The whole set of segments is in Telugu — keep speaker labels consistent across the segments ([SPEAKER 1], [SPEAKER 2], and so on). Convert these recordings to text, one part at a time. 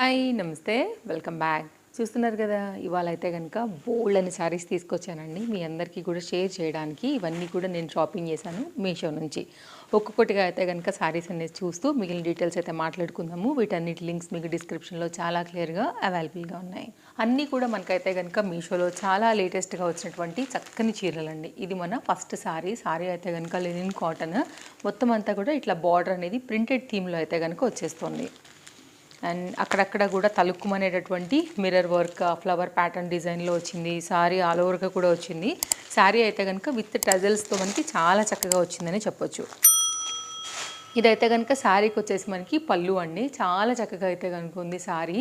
[SPEAKER 1] హాయ్ నమస్తే వెల్కమ్ బ్యాక్. చూస్తున్నారు కదా, ఇవాళ అయితే కనుక బోల్డ్ అని శారీస్ తీసుకొచ్చానండి మీ అందరికీ కూడా షేర్ చేయడానికి. ఇవన్నీ కూడా నేను షాపింగ్ చేశాను మీషో నుంచి. ఒక్కొక్కటిగా అయితే కనుక శారీస్ అనేది చూస్తూ మిగిలిన డీటెయిల్స్ అయితే మాట్లాడుకుందాము. వీటన్నిటి లింక్స్ మీకు డిస్క్రిప్షన్లో చాలా క్లియర్గా అవైలబుల్గా ఉన్నాయి. అన్నీ కూడా మనకైతే కనుక మీషోలో చాలా లేటెస్ట్గా వచ్చినటువంటి చక్కని చీరలండి. ఇది మన ఫస్ట్ శారీ అయితే కనుక లెనిన్ కాటన్, మొత్తం అంతా కూడా ఇట్లా బార్డర్ అనేది ప్రింటెడ్ థీమ్లో అయితే కనుక వచ్చేస్తుంది. అండ్ అక్కడక్కడ కూడా తలుక్కుమనేటటువంటి మిర్రర్ వర్క్ ఫ్లవర్ ప్యాటర్న్ డిజైన్లో వచ్చింది. శారీ ఆల్ ఓవర్గా కూడా వచ్చింది. శారీ అయితే కనుక విత్ టజల్స్తో మనకి చాలా చక్కగా వచ్చిందని చెప్పొచ్చు. ఇదైతే కనుక శారీకి వచ్చేసి మనకి పళ్ళు అండి, చాలా చక్కగా అయితే కనుక ఉంది శారీ.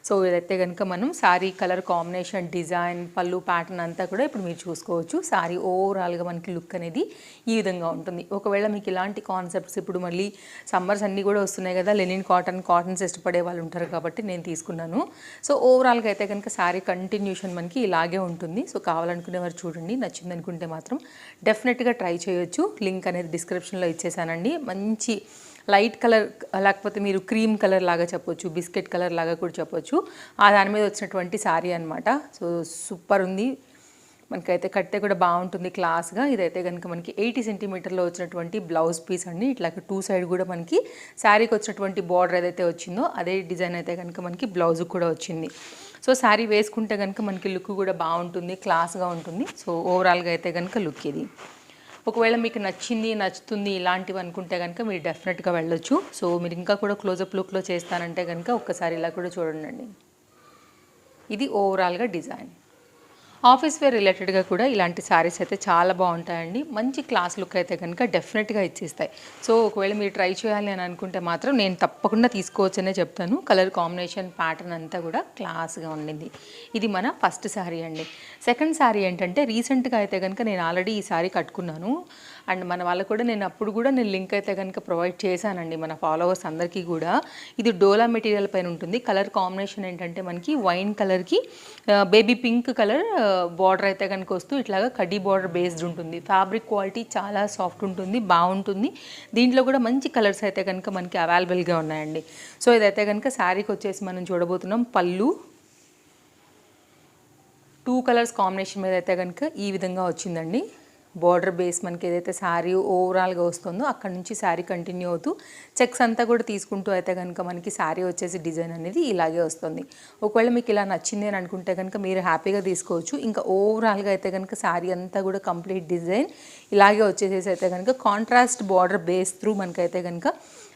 [SPEAKER 1] సో ఇదైతే కనుక మనం శారీ కలర్ కాంబినేషన్, డిజైన్, పళ్ళు ప్యాటర్న్ అంతా కూడా ఇప్పుడు మీరు చూసుకోవచ్చు. శారీ ఓవరాల్గా మనకి లుక్ అనేది ఈ విధంగా ఉంటుంది. ఒకవేళ మీకు ఇలాంటి కాన్సెప్ట్స్, ఇప్పుడు మళ్ళీ సమ్మర్స్ అన్నీ కూడా వస్తున్నాయి కదా, లెనిన్ కాటన్స్ ఇష్టపడే వాళ్ళు ఉంటారు కాబట్టి నేను తీసుకున్నాను. సో ఓవరాల్గా అయితే కనుక శారీ కంటిన్యూషన్ మనకి ఇలాగే ఉంటుంది. సో కావాలనుకునే వారు చూడండి, నచ్చింది అనుకుంటే మాత్రం డెఫినెట్గా ట్రై చేయొచ్చు. లింక్ అనేది డిస్క్రిప్షన్లో ఇచ్చేసానండి. మంచి లైట్ కలర్, లేకపోతే మీరు క్రీమ్ కలర్ లాగా చెప్పొచ్చు, బిస్కెట్ కలర్ లాగా కూడా చెప్పొచ్చు. ఆ దాని మీద వచ్చినటువంటి శారీ అనమాట. సో సూపర్ ఉంది. మనకైతే కట్టే కూడా బాగుంటుంది క్లాస్గా. ఇదైతే కనుక మనకి 80 సెంటీమీటర్లో వచ్చినటువంటి బ్లౌజ్ పీస్ అండి. ఇట్లా 2 సైడ్ కూడా మనకి శారీకి వచ్చినటువంటి బార్డర్ ఏదైతే వచ్చిందో అదే డిజైన్ అయితే కనుక మనకి బ్లౌజ్ కూడా వచ్చింది. సో శారీ వేసుకుంటే కనుక మనకి లుక్ కూడా బాగుంటుంది, క్లాస్గా ఉంటుంది. సో ఓవరాల్గా అయితే కనుక లుక్ ఇది. ఒకవేళ మీకు నచ్చుతుంది ఇలాంటివి అనుకుంటే కనుక మీరు డెఫినెట్గా వెళ్ళొచ్చు. సో మీరు ఇంకా కూడా క్లోజప్ లుక్లో చేస్తానంటే కనుక ఒక్కసారి ఇలా కూడా చూడండి. ఇది ఓవరాల్గా డిజైన్. ఆఫీస్ వేర్ రిలేటెడ్గా కూడా ఇలాంటి శారీస్ అయితే చాలా బాగుంటాయండి. మంచి క్లాస్ లుక్ అయితే కనుక డెఫినెట్గా ఇచ్చేస్తాయి. సో ఒకవేళ మీరు ట్రై చేయాలి అని అనుకుంటే మాత్రం నేను తప్పకుండా తీసుకోవచ్చనే చెప్తాను. కలర్ కాంబినేషన్, ప్యాటర్న్ అంతా కూడా క్లాస్గా ఉండింది. ఇది మన ఫస్ట్ శారీ అండి. సెకండ్ శారీ ఏంటంటే రీసెంట్గా అయితే కనుక నేను ఆల్రెడీ ఈ శారీ కట్టుకున్నాను. అండ్ మన వాళ్ళకు కూడా నేను లింక్ అయితే కనుక ప్రొవైడ్ చేశానండి మన ఫాలోవర్స్ అందరికీ కూడా. ఇది డోలా మెటీరియల్ పైన ఉంటుంది. కలర్ కాంబినేషన్ ఏంటంటే మనకి వైన్ కలర్కి బేబీ పింక్ కలర్ బార్డర్ అయితే కనుక వస్తూ ఇట్లాగా కడ్డీ బార్డర్ బేస్డ్ ఉంటుంది. ఫ్యాబ్రిక్ క్వాలిటీ చాలా సాఫ్ట్ ఉంటుంది, బాగుంటుంది. దీంట్లో కూడా మంచి కలర్స్ అయితే కనుక మనకి అవైలబుల్గా ఉన్నాయండి. సో ఇదైతే కనుక శారీకి వచ్చేసి మనం చూడబోతున్నాం. పళ్ళు 2 కలర్స్ కాంబినేషన్ మీద అయితే కనుక ఈ విధంగా వచ్చిందండి. బార్డర్ బేస్ మనకి ఏదైతే శారీ ఓవరాల్గా వస్తుందో అక్కడ నుంచి శారీ కంటిన్యూ అవుతూ చెక్స్ అంతా కూడా తీసుకుంటూ అయితే కనుక మనకి శారీ వచ్చేసి డిజైన్ అనేది ఇలాగే వస్తుంది. ఒకవేళ మీకు ఇలా నచ్చింది అని అనుకుంటే కనుక మీరు హ్యాపీగా తీసుకోవచ్చు. ఇంకా ఓవరాల్గా అయితే కనుక శారీ అంతా కూడా కంప్లీట్ డిజైన్ ఇలాగే వచ్చేసేసి అయితే కనుక కాంట్రాస్ట్ బార్డర్ బేస్ త్రూ మనకైతే కనుక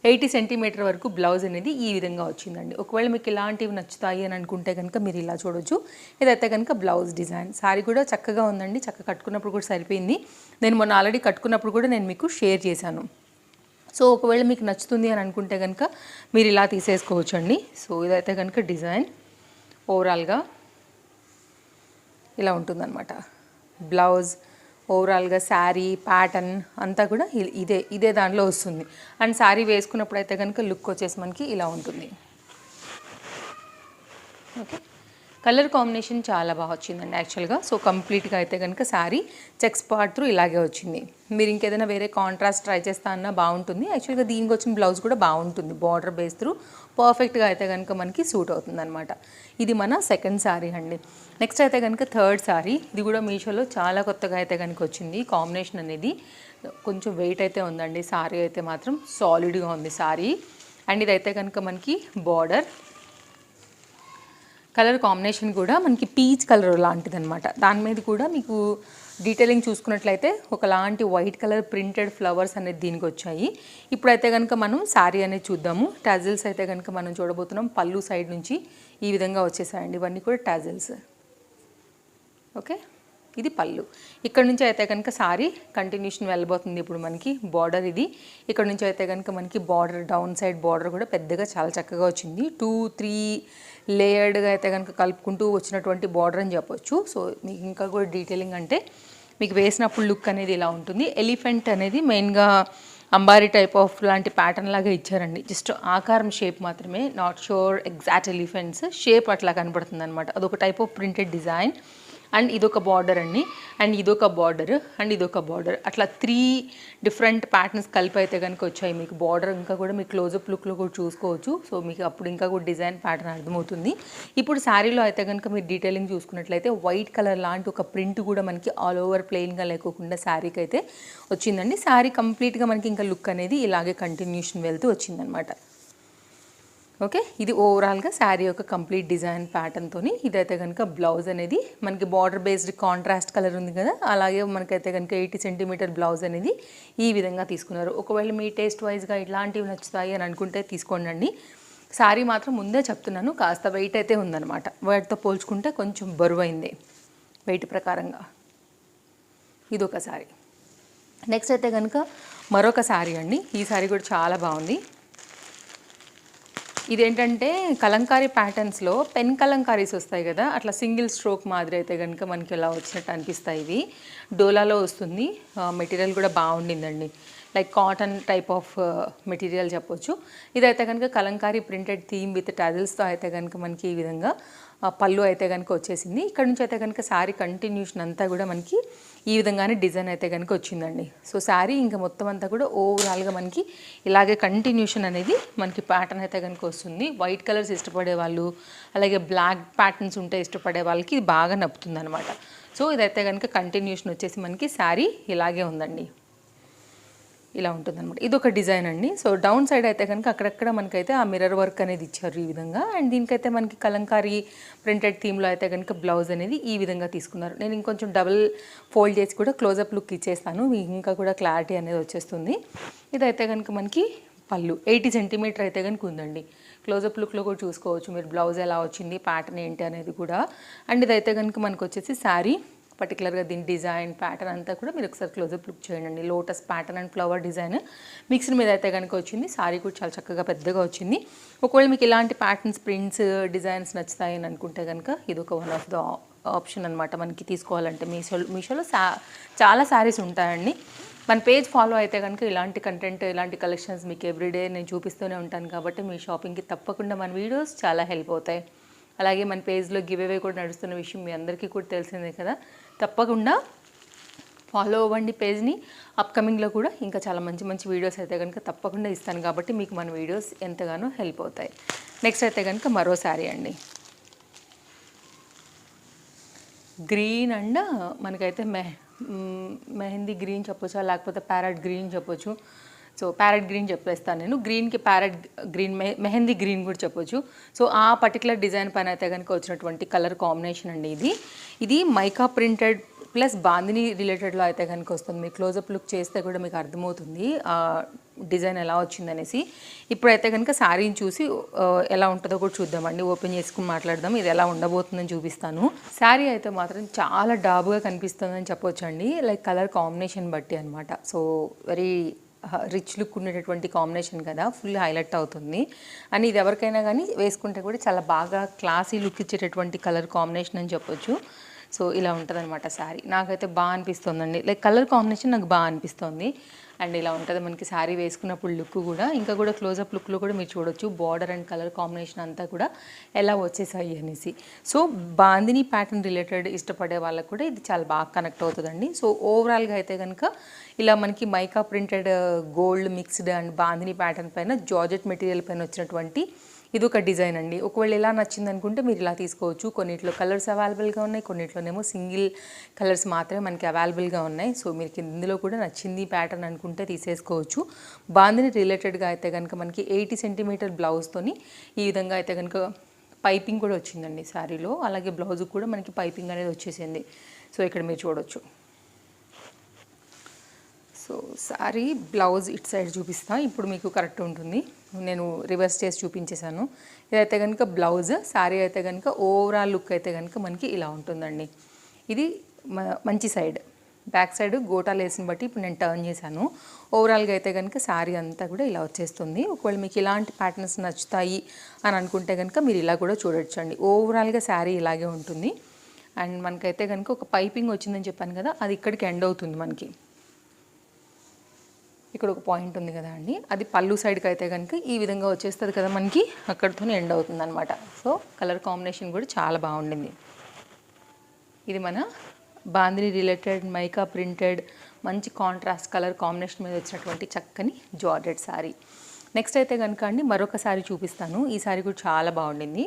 [SPEAKER 1] 80 సెంటీమీటర్ వరకు బ్లౌజ్ అనేది ఈ విధంగా వచ్చిందండి. ఒకవేళ మీకు ఇలాంటివి నచ్చుతాయి అని అనుకుంటే కనుక మీరు ఇలా చూడొచ్చు. ఇదైతే కనుక బ్లౌజ్ డిజైన్. శారీ కూడా చక్కగా ఉందండి, చక్కగా కట్టుకున్నప్పుడు కూడా సరిపోయింది. నేను మొన్న ఆల్రెడీ కట్టుకున్నప్పుడు కూడా నేను మీకు షేర్ చేశాను. సో ఒకవేళ మీకు నచ్చుతుంది అని అనుకుంటే కనుక మీరు ఇలా తీసేసుకోవచ్చు అండి. సో ఇదైతే కనుక డిజైన్ ఓవరాల్గా ఇలా ఉంటుందన్నమాట. బ్లౌజ్ ఓవరాల్గా శారీ ప్యాటర్న్ అంతా కూడా ఇదే దాంట్లో వస్తుంది. అండ్ శారీ వేసుకున్నప్పుడు అయితే కనుక లుక్ వచ్చేసి మనకి ఇలా ఉంటుంది. ఓకే, కలర్ కాంబినేషన్ చాలా బాగా వచ్చిందండి యాక్చువల్గా. సో కంప్లీట్గా అయితే కనుక శారీ చెక్స్ పార్ట్ త్రూ ఇలాగే వచ్చింది. మీరు ఇంకేదైనా వేరే కాంట్రాస్ట్ ట్రై చేస్తా అన్నా బాగుంటుంది. యాక్చువల్గా దీనికి వచ్చిన బ్లౌజ్ కూడా బాగుంటుంది. బార్డర్ బేస్ త్రూ పర్ఫెక్ట్గా అయితే కనుక మనకి సూట్ అవుతుంది అనమాట. ఇది మన సెకండ్ శారీ అండి. నెక్స్ట్ అయితే కనుక థర్డ్ శారీ. ఇది కూడా మీషోలో చాలా కొత్తగా అయితే కనుక వచ్చింది. కాంబినేషన్ అనేది కొంచెం వెయిట్ అయితే ఉందండి. శారీ అయితే మాత్రం సాలిడ్గా ఉంది శారీ. అండ్ ఇదైతే కనుక మనకి బార్డర్ కలర్ కాంబినేషన్ కూడా మనకి పీచ్ కలర్ లాంటిది అనమాట. దాని మీద కూడా మీకు డీటెయిలింగ్ చూసుకున్నట్లయితే ఒకలాంటి వైట్ కలర్ ప్రింటెడ్ ఫ్లవర్స్ అనేది దీనికి వచ్చాయి. ఇప్పుడైతే కనుక మనం శారీ అనేది చూద్దాము. టాజిల్స్ అయితే కనుక మనం చూడబోతున్నాం. పళ్ళు సైడ్ నుంచి ఈ విధంగా వచ్చేసాయండి. ఇవన్నీ కూడా టాజిల్స్. ఓకే, ఇది పళ్ళు. ఇక్కడ నుంచి అయితే కనుక శారీ కంటిన్యూషన్ వెళ్ళబోతుంది. ఇప్పుడు మనకి బార్డర్ ఇది. ఇక్కడ నుంచి అయితే కనుక మనకి బార్డర్ డౌన్ సైడ్ బార్డర్ కూడా పెద్దగా చాలా చక్కగా వచ్చింది. 2-3 లేయర్డ్గా అయితే కనుక కలుపుకుంటూ వచ్చినటువంటి బార్డర్ అని చెప్పొచ్చు. సో మీకు ఇంకా కూడా డీటెయిలింగ్ అంటే మీకు వేసినప్పుడు లుక్ అనేది ఇలా ఉంటుంది. ఎలిఫెంట్ అనేది మెయిన్గా అంబారీ టైప్ ఆఫ్ లాంటి ప్యాటర్న్ లాగా ఇచ్చారండి. జస్ట్ ఆకారం షేప్ మాత్రమే, not sure exact elephants shape అట్లా కనపడుతుంది అనమాట. అదొక type of printed design. And ఇదొక బార్డర్ అండి, అండ్ ఇదొక బార్డర్, అండ్ ఇదొక బార్డర్, అట్లా 3 డిఫరెంట్ ప్యాటర్న్స్ కలిపి అయితే కనుక వచ్చాయి మీకు. బార్డర్ ఇంకా కూడా మీకు క్లోజప్ లుక్లో కూడా చూసుకోవచ్చు. సో మీకు అప్పుడు ఇంకా కూడా డిజైన్ ప్యాటర్న్ అర్థమవుతుంది. ఇప్పుడు శారీలో అయితే కనుక మీరు డీటెయిలింగ్ చూసుకున్నట్లయితే వైట్ కలర్ లాంటి ఒక ప్రింట్ కూడా మనకి ఆల్ ఓవర్ ప్లెయిన్గా లేకోకుండా శారీకి అయితే వచ్చిందండి. శారీ కంప్లీట్గా మనకి ఇంకా లుక్ అనేది ఇలాగే కంటిన్యూషన్ వెళ్తూ వచ్చిందనమాట. ఓకే, ఇది ఓవరాల్గా శారీ యొక్క కంప్లీట్ డిజైన్ ప్యాటర్న్తో. ఇదైతే కనుక బ్లౌజ్ అనేది మనకి బార్డర్ బేస్డ్ కాంట్రాస్ట్ కలర్ ఉంది కదా, అలాగే మనకైతే కనుక 80 సెంటీమీటర్ బ్లౌజ్ అనేది ఈ విధంగా తీసుకున్నారు. ఒకవేళ మీ టేస్ట్ వైజ్గా ఇట్లాంటివి నచ్చుతాయి అని అనుకుంటే తీసుకోండి. శారీ మాత్రం ముందే చెప్తున్నాను కాస్త వెయిట్ అయితే ఉందన్నమాట. వాటితో పోల్చుకుంటే కొంచెం బరువైంది వెయిట్ ప్రకారంగా. ఇదొక శారీ. నెక్స్ట్ అయితే కనుక మరొక శారీ అండి. ఈ శారీ కూడా చాలా బాగుంది. ఇదేంటంటే కలంకారీ ప్యాటర్న్స్లో పెన్ కలంకారీస్ వస్తాయి కదా, అట్లా సింగిల్ స్ట్రోక్ మాదిరి అయితే కనుక మనకి ఇలా వచ్చినట్టు అనిపిస్తాయి. ఇవి డోలాలో వస్తుంది. మెటీరియల్ కూడా బాగుండిందండి, like cotton type of material చెప్పొచ్చు. ఇదైతే కనుక కలంకారీ ప్రింటెడ్ థీమ్ విత్ టజిల్స్తో అయితే కనుక మనకి ఈ విధంగా పళ్ళు అయితే కనుక వచ్చేసింది. ఇక్కడ నుంచి అయితే కనుక శారీ కంటిన్యూషన్ అంతా కూడా మనకి ఈ విధంగానే డిజైన్ అయితే కనుక వచ్చిందండి. సో శారీ ఇంకా మొత్తం అంతా కూడా ఓవరాల్గా మనకి ఇలాగే కంటిన్యూషన్ అనేది మనకి ప్యాటర్న్ అయితే కనుక వస్తుంది. వైట్ కలర్స్ ఇష్టపడే వాళ్ళు, అలాగే బ్లాక్ ప్యాటర్న్స్ ఉంటే ఇష్టపడే వాళ్ళకి ఇది బాగా నప్పుతుంది అనమాట. సో ఇదైతే కనుక కంటిన్యూషన్ వచ్చేసి మనకి శారీ ఇలాగే ఉందండి, ఇలా ఉంటుందన్నమాట. ఇది ఒక డిజైన్ అండి. సో డౌన్ సైడ్ అయితే కనుక అక్కడక్కడ మనకైతే ఆ మిర్రర్ వర్క్ అనేది ఇచ్చారు ఈ విధంగా. అండ్ దీనికైతే మనకి కలంకారీ ప్రింటెడ్ థీమ్లో అయితే కనుక బ్లౌజ్ అనేది ఈ విధంగా తీసుకున్నారు. నేను ఇంకొంచెం డబుల్ ఫోల్డ్ చేసి కూడా క్లోజప్ లుక్ ఇచ్చేస్తాను, ఇంకా కూడా క్లారిటీ అనేది వచ్చేస్తుంది. ఇదైతే కనుక మనకి పళ్ళు 80 సెంటీమీటర్ అయితే కనుక ఉందండి. క్లోజప్ లుక్లో కూడా చూసుకోవచ్చు మీరు బ్లౌజ్ ఎలా వచ్చింది, ప్యాటర్న్ ఏంటి అనేది కూడా. అండ్ ఇదైతే కనుక మనకు వచ్చేసి శారీ పర్టికులర్గా దీని డిజైన్ ప్యాటర్న్ అంతా కూడా మీరు ఒకసారి క్లోజప్ లుక్ చేయండి. Lotus pattern and flower design mixed మీద అయితే కనుక వచ్చింది. శారీ కూడా చాలా చక్కగా పెద్దగా వచ్చింది. ఒకవేళ మీకు ఇలాంటి ప్యాటర్న్స్, ప్రింట్స్, డిజైన్స్ నచ్చుతాయి అని అనుకుంటే కనుక ఇది ఒక వన్ ఆఫ్ ద ఆప్షన్ అనమాట మనకి తీసుకోవాలంటే. మీషోలో చాలా శారీస్ ఉంటాయండి. మన పేజ్ ఫాలో అయితే కనుక ఇలాంటి కంటెంట్, ఇలాంటి కలెక్షన్స్ మీకు ఎవ్రీడే నేను చూపిస్తూనే ఉంటాను కాబట్టి మీ షాపింగ్కి తప్పకుండా మన వీడియోస్ చాలా హెల్ప్ అవుతాయి. అలాగే మన పేజ్లో గివ్ అవే కూడా నడుస్తున్న విషయం మీ అందరికీ కూడా తెలిసిందే కదా, తప్పకుండా ఫాలో అవ్వండి పేజ్ని. అప్కమింగ్లో కూడా ఇంకా చాలా మంచి మంచి వీడియోస్ అయితే కనుక తప్పకుండా ఇస్తాను కాబట్టి మీకు మన వీడియోస్ ఎంతగానో హెల్ప్ అవుతాయి. నెక్స్ట్ అయితే కనుక మరో శారీ అండి. గ్రీన్ అండ్ మనకైతే మెహందీ గ్రీన్ చెప్పొచ్చు, లేకపోతే ప్యారెట్ గ్రీన్ చెప్పొచ్చు. సో ప్యారెట్ గ్రీన్ చెప్పేస్తాను నేను. గ్రీన్కి ప్యారెట్ గ్రీన్, మెహందీ గ్రీన్ కూడా చెప్పొచ్చు. సో ఆ పర్టికులర్ డిజైన్ పైన అయితే కనుక వచ్చినటువంటి కలర్ కాంబినేషన్ అండి ఇది మైకా ప్రింటెడ్ ప్లస్ బాందిని రిలేటెడ్లో అయితే కనుక వస్తుంది. మీకు క్లోజప్ లుక్ చేస్తే కూడా మీకు అర్థమవుతుంది ఆ డిజైన్ ఎలా వచ్చిందనేసి. ఇప్పుడైతే కనుక శారీని చూసి ఎలా ఉంటుందో కూడా చూద్దామండి, ఓపెన్ చేసుకుని మాట్లాడదాం. ఇది ఎలా ఉండబోతుందని చూపిస్తాను. శారీ అయితే మాత్రం చాలా డాబుగా కనిపిస్తుందని చెప్పొచ్చు అండి, లైక్ కలర్ కాంబినేషన్ బట్టి అనమాట. సో వెరీ రిచ్ లుక్ ఉండేటటువంటి కాంబినేషన్ కదా, ఫుల్ హైలైట్ అవుతుంది. అని ఇది ఎవరికైనా కానీ వేసుకుంటే కూడా చాలా బాగా క్లాసీ లుక్ ఇచ్చేటటువంటి కలర్ కాంబినేషన్ అని చెప్పొచ్చు. సో ఇలా ఉంటుంది అనమాట శారీ. నాకైతే బాగా అనిపిస్తుందండి, లైక్ కలర్ కాంబినేషన్ నాకు బాగా అనిపిస్తుంది. అండ్ ఇలా ఉంటుంది మనకి శారీ వేసుకున్నప్పుడు లుక్ కూడా. ఇంకా కూడా క్లోజప్ లుక్లో కూడా మీరు చూడొచ్చు బార్డర్ అండ్ కలర్ కాంబినేషన్ అంతా కూడా ఎలా వచ్చేసాయి అనేసి. సో బాందిని ప్యాటర్న్ రిలేటెడ్ ఇష్టపడే వాళ్ళకు కూడా ఇది చాలా బాగా కనెక్ట్ అవుతుందండి. సో ఓవరాల్గా అయితే కనుక ఇలా మనకి mica printed gold mixed and bandhani pattern పైన జార్జెట్ మెటీరియల్ పైన వచ్చినటువంటి ఇది ఒక డిజైన్ అండి. ఒకవేళ ఇలా నచ్చింది అనుకుంటే మీరు ఇలా తీసుకోవచ్చు. కొన్నిట్లో కలర్స్ అవైలబుల్గా ఉన్నాయి, కొన్నిట్లోనేమో సింగిల్ కలర్స్ మాత్రమే మనకి అవైలబుల్గా ఉన్నాయి. సో మీరు ఇందులో కూడా నచ్చింది ప్యాటర్న్ అనుకుంటే తీసేసుకోవచ్చు. బాందిని రిలేటెడ్గా అయితే కనుక మనకి 80 సెంటీమీటర్ బ్లౌజ్తోని ఈ విధంగా అయితే కనుక పైపింగ్ కూడా వచ్చిందండి శారీలో. అలాగే బ్లౌజ్ కూడా మనకి పైపింగ్ అనేది వచ్చేసింది. సో ఇక్కడ మీరు చూడొచ్చు. సో శారీ బ్లౌజ్ ఇటు సైడ్ చూపిస్తా, ఇప్పుడు మీకు కరెక్ట్ ఉంటుంది. నేను రివర్స్ చేసి చూపించేశాను. ఇదైతే కనుక బ్లౌజ్, శారీ అయితే కనుక ఓవరాల్ లుక్ అయితే కనుక మనకి ఇలా ఉంటుందండి. ఇది మంచి సైడ్, బ్యాక్ సైడ్ గోటాలు వేసిన బట్టి ఇప్పుడు నేను టర్న్ చేశాను. ఓవరాల్గా అయితే కనుక శారీ అంతా కూడా ఇలా వచ్చేస్తుంది. ఒకవేళ మీకు ఇలాంటి ప్యాటర్న్స్ నచ్చుతాయి అని అనుకుంటే కనుక మీరు ఇలా కూడా చూడొచ్చండి. ఓవరాల్గా శారీ ఇలాగే ఉంటుంది. అండ్ మనకైతే కనుక ఒక పైపింగ్ వచ్చిందని చెప్పాను కదా, అది ఇక్కడికి ఎండ్ అవుతుంది. మనకి ఇక్కడ ఒక పాయింట్ ఉంది కదా అండి, అది పళ్ళు సైడ్కి అయితే కనుక ఈ విధంగా వచ్చేస్తుంది కదా మనకి, అక్కడితోనే ఎండ్ అవుతుంది అనమాట. సో కలర్ కాంబినేషన్ కూడా చాలా బాగుండింది. ఇది మన బాందిని రిలేటెడ్ మైకా ప్రింటెడ్ మంచి కాంట్రాస్ట్ కలర్ కాంబినేషన్ మీద వచ్చినటువంటి చక్కని జార్జెట్ శారీ. నెక్స్ట్ అయితే కనుక అండి మరొక శారీ చూపిస్తాను. ఈ శారీ కూడా చాలా బాగుండింది.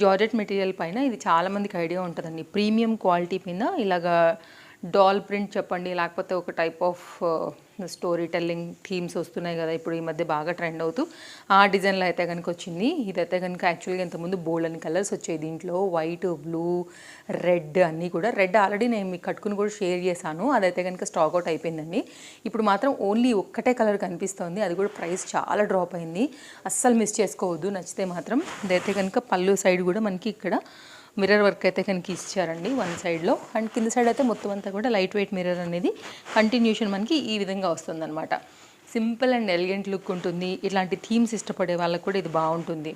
[SPEAKER 1] జార్జెట్ మెటీరియల్ పైన ఇది చాలామందికి ఐడియా ఉంటుందండి. ప్రీమియం క్వాలిటీ మీద ఇలాగా డాల్ ప్రింట్ చెప్పండి, లేకపోతే ఒక type of story telling themes వస్తున్నాయి కదా ఇప్పుడు ఈ మధ్య బాగా ట్రెండ్ అవుతూ, ఆ డిజైన్లో అయితే కనుక వచ్చింది. ఇదైతే కనుక యాక్చువల్గా ఇంతకుముందు బోల్డ్ అని కలర్స్ వచ్చాయి దీంట్లో, వైట్, బ్లూ, రెడ్ అన్నీ కూడా. రెడ్ ఆల్రెడీ నేను మీకు కట్టుకుని కూడా షేర్ చేశాను, అదైతే కనుక స్టాక్ అవుట్ అయిపోయిందండి. ఇప్పుడు మాత్రం ఓన్లీ ఒక్కటే కలర్ కనిపిస్తుంది, అది కూడా ప్రైస్ చాలా డ్రాప్ అయింది. అస్సలు మిస్ చేసుకోవద్దు, నచ్చితే మాత్రం. ఇదైతే కనుక పళ్ళు సైడ్ కూడా మనకి ఇక్కడ మిర్రర్ వర్క్ అయితే కనుక ఇచ్చారండి వన్ సైడ్లో, అండ్ కింద సైడ్ అయితే మొత్తం అంతా కూడా లైట్ వెయిట్ మిర్రర్ అనేది కంటిన్యూషన్ మనకి ఈ విధంగా వస్తుందన్నమాట. సింపుల్ అండ్ ఎలిగెంట్ లుక్ ఉంటుంది. ఇట్లాంటి థీమ్స్ ఇష్టపడే వాళ్ళకు కూడా ఇది బాగుంటుంది.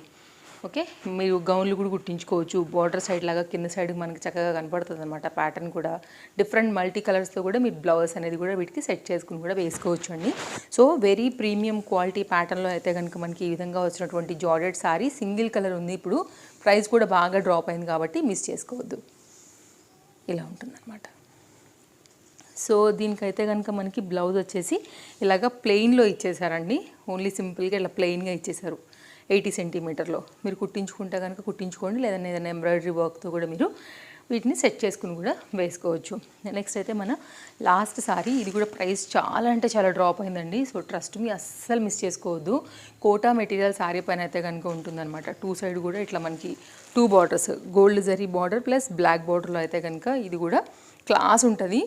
[SPEAKER 1] ఓకే, మీరు గౌన్లు కూడా కుట్టించుకోవచ్చు. బార్డర్ సైడ్ లాగా కింద సైడ్ మనకి చక్కగా కనపడుతుంది అనమాట. ప్యాటర్న్ కూడా డిఫరెంట్ మల్టీ కలర్స్తో కూడా మీరు బ్లౌజ్ అనేది కూడా వీటికి సెట్ చేసుకుని కూడా వేసుకోవచ్చు అండి. సో వెరీ ప్రీమియం క్వాలిటీ ప్యాటర్న్లో అయితే కనుక మనకి ఈ విధంగా వచ్చినటువంటి జార్జెట్ శారీ సింగిల్ కలర్ ఉంది. ఇప్పుడు ప్రైస్ కూడా బాగా డ్రాప్ అయింది కాబట్టి మిస్ చేసుకోవద్దు. ఇలా ఉంటుందన్నమాట. సో దీనికైతే కనుక మనకి బ్లౌజ్ వచ్చేసి ఇలాగ ప్లెయిన్లో ఇచ్చేసారండి. ఓన్లీ సింపుల్గా ఇలా ప్లెయిన్గా ఇచ్చేసారు. 80 సెంటీమీటర్లో మీరు కుట్టించుకుంటే కనుక కుట్టించుకోండి, లేదంటే ఏదైనా ఎంబ్రాయిడరీ వర్క్తో కూడా మీరు వీటిని సెట్ చేసుకుని కూడా వేసుకోవచ్చు. నెక్స్ట్ అయితే మన లాస్ట్ సారీ, ఇది కూడా ప్రైస్ చాలా అంటే చాలా డ్రాప్ అయిందండి. సో ట్రస్ట్ మీ, అస్సలు మిస్ చేసుకోవద్దు. కోటా మెటీరియల్ శారీ పైన అయితే కనుక ఉంటుందన్నమాట. 2 సైడ్ కూడా ఇట్లా మనకి 2 borders, gold zari border plus black బార్డర్లో అయితే కనుక ఇది కూడా క్లాస్ ఉంటుంది.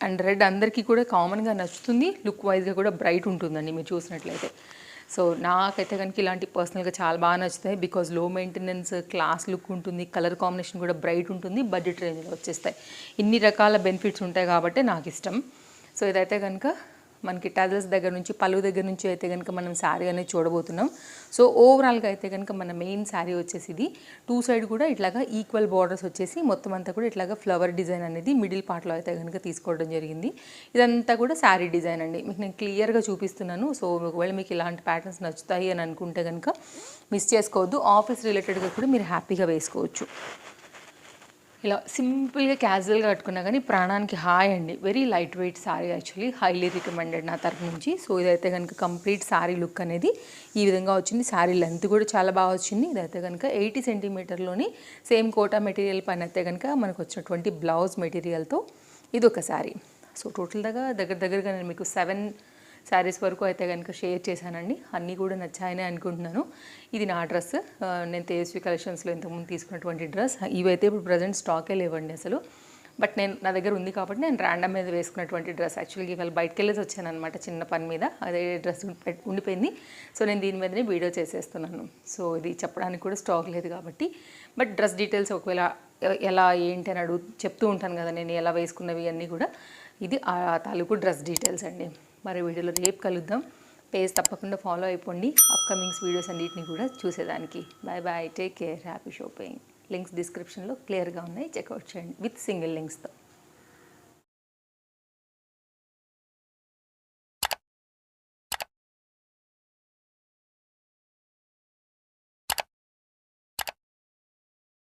[SPEAKER 1] అండ్ రెడ్ అందరికీ కూడా కామన్గా నచ్చుతుంది, లుక్ వైజ్గా కూడా బ్రైట్ ఉంటుందండి మీరు చూసినట్లయితే. సో నాకైతే కనుక ఇలాంటి పర్సనల్గా చాలా బాగా నచ్చుతాయి. బికాజ్ లో మెయింటెనెన్స్, క్లాస్ లుక్ ఉంటుంది, కలర్ కాంబినేషన్ కూడా బ్రైట్ ఉంటుంది, బడ్జెట్ రేంజ్లో వచ్చేస్తాయి. ఇన్ని రకాల బెనిఫిట్స్ ఉంటాయి కాబట్టి నాకు ఇష్టం. సో ఇదైతే కనుక మనకి టజల్స్ దగ్గర నుంచి, పళ్ళు దగ్గర నుంచి అయితే కనుక మనం శారీ అనేది చూడబోతున్నాం. సో ఓవరాల్గా అయితే కనుక మన మెయిన్ శారీ వచ్చేసి ఇది 2 సైడ్ కూడా ఇట్లాగా ఈక్వల్ బార్డర్స్ వచ్చేసి మొత్తం అంతా కూడా ఇట్లాగా ఫ్లవర్ డిజైన్ అనేది మిడిల్ పార్ట్లో అయితే కనుక తీసుకోవడం జరిగింది. ఇదంతా కూడా శారీ డిజైన్ అండి, మీకు నేను క్లియర్గా చూపిస్తున్నాను. సో ఒకవేళ మీకు ఇలాంటి ప్యాటర్న్స్ నచ్చుతాయి అని అనుకుంటే కనుక మిస్ చేసుకోవద్దు. ఆఫీస్ రిలేటెడ్గా కూడా మీరు హ్యాపీగా వేసుకోవచ్చు. ఇలా సింపుల్గా క్యాజువల్గా కట్టుకున్నా కానీ ప్రాణానికి హాయ్ అండి. Very light weight sari, actually highly recommended నా తరఫు నుంచి. సో ఇదైతే కనుక కంప్లీట్ శారీ లుక్ అనేది ఈ విధంగా వచ్చింది. శారీ లెంత్ కూడా చాలా బాగా వచ్చింది. ఇదైతే కనుక 80 సెంటీమీటర్లోని సేమ్ కోటా మెటీరియల్ పైన అయితే కనుక మనకు వచ్చినటువంటి బ్లౌజ్ మెటీరియల్తో ఇది ఒక శారీ. సో టోటల్గా దగ్గరగా నేను మీకు 7 శారీస్ వరకు అయితే కనుక షేర్ చేశానండి. అన్నీ కూడా నచ్చాయని అనుకుంటున్నాను. ఇది నా డ్రెస్, నేను తేజస్వి కలెక్షన్స్లో ఇంతకుముందు తీసుకున్నటువంటి డ్రెస్. ఇవైతే ఇప్పుడు ప్రజెంట్ స్టాకే లేవండి అసలు, బట్ నా దగ్గర ఉంది కాబట్టి నేను ర్యాండమ్ మీద వేసుకున్నటువంటి డ్రెస్. యాక్చువల్గా ఇవాళ బయటకు వెళ్ళేసి వచ్చాను అనమాట చిన్న పని మీద, అదే డ్రెస్ ఉండిపోయింది. సో నేను దీని మీదనే వీడియో చేసేస్తున్నాను. సో ఇది చెప్పడానికి కూడా స్టాక్ లేదు కాబట్టి, బట్ డ్రెస్ డీటెయిల్స్ ఒకవేళ ఎలా ఏంటి అని చెప్తూ ఉంటాను కదా నేను ఎలా వేసుకున్నవి అన్నీ కూడా. ఇది ఆ తాలూకు డ్రెస్ డీటెయిల్స్ అండి. మరి వీడియోలో రేపు కలుద్దాం. పేజ్ తప్పకుండా ఫాలో అయిపోండి అప్కమింగ్స్ వీడియోస్ అన్నిటిని కూడా చూసేదానికి. Bye bye, take care, happy shopping. Links డిస్క్రిప్షన్లో క్లియర్గా ఉన్నాయి, చెక్అవుట్ చేయండి విత్ సింగిల్ లింక్స్తో.